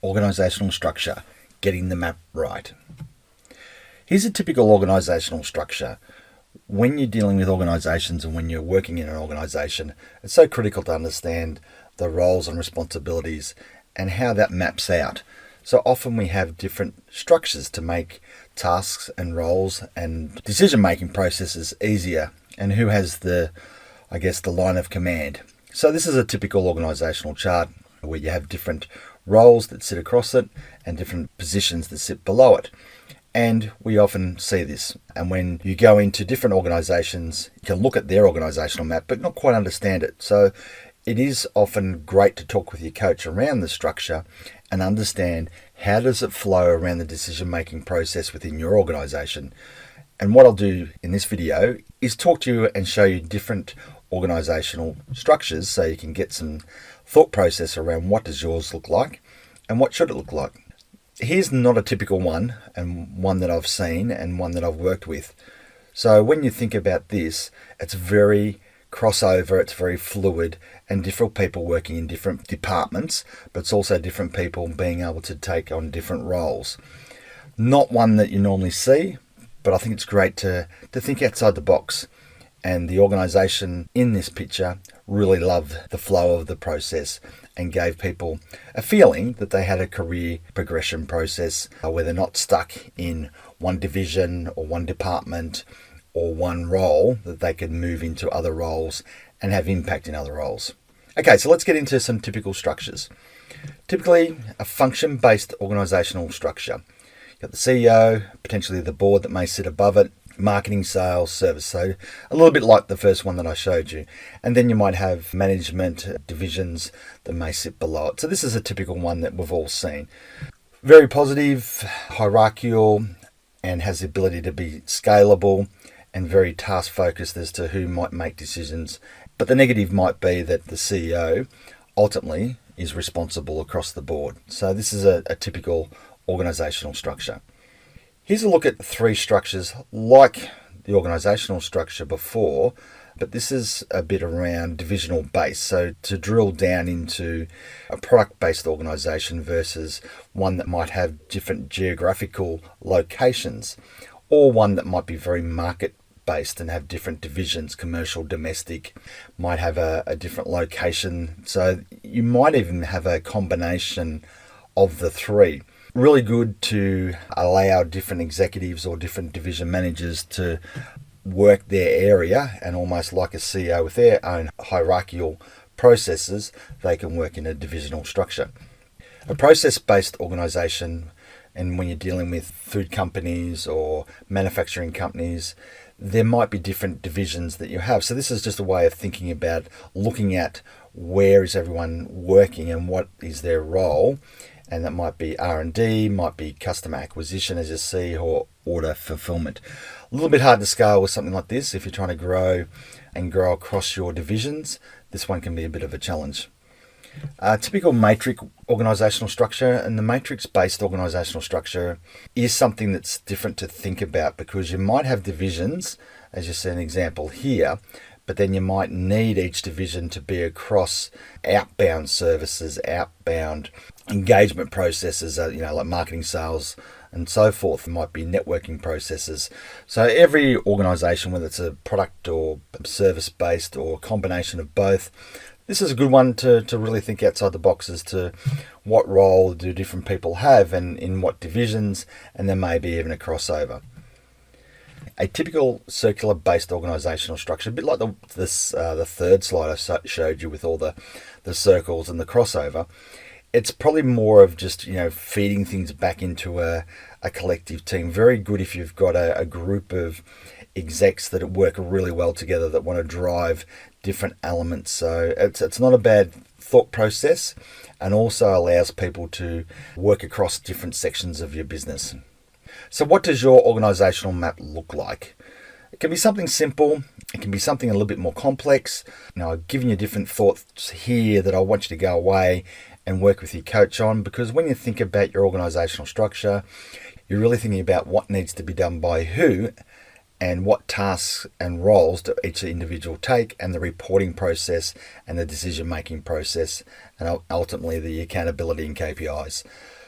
organisational structure, getting the map right. Here's a typical organisational structure. When you're dealing with organisations and when you're working in an organisation, it's so critical to understand the roles and responsibilities and how that maps out. So often we have different structures to make tasks and roles and decision-making processes easier, and who has the line of command. So this is a typical organisational chart where you have different roles that sit across it and different positions that sit below it. And we often see this. And when you go into different organisations, you can look at their organisational map, but not quite understand it. So it is often great to talk with your coach around the structure and understand how does it flow around the decision-making process within your organisation. And what I'll do in this video is talk to you and show you different organisational structures so you can get some thought process around what does yours look like and what should it look like. Here's not a typical one, and one that I've seen and one that I've worked with. So when you think about this, it's very crossover, it's very fluid, and different people working in different departments, but it's also different people being able to take on different roles. Not one that you normally see, but I think it's great to think outside the box. And the organisation in this picture really loved the flow of the process and gave people a feeling that they had a career progression process where they're not stuck in one division or one department or one role, that they could move into other roles and have impact in other roles. Okay, so let's get into some typical structures. Typically, a function-based organisational structure. You've got the CEO, potentially the board that may sit above it, marketing, sales, service, so a little bit like the first one that I showed you. And then you might have management divisions that may sit below it. So this is a typical one that we've all seen. Very positive, hierarchical, and has the ability to be scalable and very task focused as to who might make decisions. But the negative might be that the CEO ultimately is responsible across the board. So this is a typical organisational structure. Here's a look at three structures like the organisational structure before, but this is a bit around divisional base. So to drill down into a product-based organisation versus one that might have different geographical locations, or one that might be very market-based and have different divisions, commercial, domestic, might have a different location. So you might even have a combination of the three. Really good to allow different executives or different division managers to work their area, and almost like a CEO with their own hierarchical processes, they can work in a divisional structure. A process-based organisation, and when you're dealing with food companies or manufacturing companies, there might be different divisions that you have. So this is just a way of thinking about looking at where is everyone working and what is their role. And that might be R&D, might be customer acquisition, as you see, or order fulfillment. A little bit hard to scale with something like this. If you're trying to grow across your divisions, this one can be a bit of a challenge. Typical matrix organisational structure, and the matrix-based organisational structure is something that's different to think about, because you might have divisions, as you see an example here, but then you might need each division to be across outbound services, outbound engagement processes, like marketing, sales, and so forth. There might be networking processes. So every organisation, whether it's a product or service-based or a combination of both, this is a good one to really think outside the box as to what role do different people have and in what divisions, and there may be even a crossover. A typical circular-based organisational structure, a bit like the third slide I showed you with all the circles and the crossover. It's probably more of just feeding things back into a collective team. Very good if you've got a group of execs that work really well together, that want to drive different elements. So it's not a bad thought process, and also allows people to work across different sections of your business. So what does your organisational map look like? It can be something simple. It can be something a little bit more complex. I've given you different thoughts here that I want you to go away and work with your coach on, because when you think about your organisational structure, you're really thinking about what needs to be done by who and what tasks and roles do each individual take, and the reporting process and the decision-making process, and ultimately the accountability and KPIs.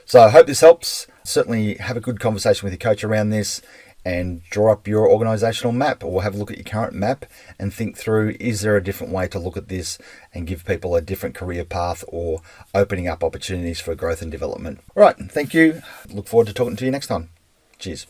So I hope this helps. Certainly have a good conversation with your coach around this and draw up your organisational map, or have a look at your current map and think through, is there a different way to look at this and give people a different career path or opening up opportunities for growth and development. All right, thank you. Look forward to talking to you next time. Cheers.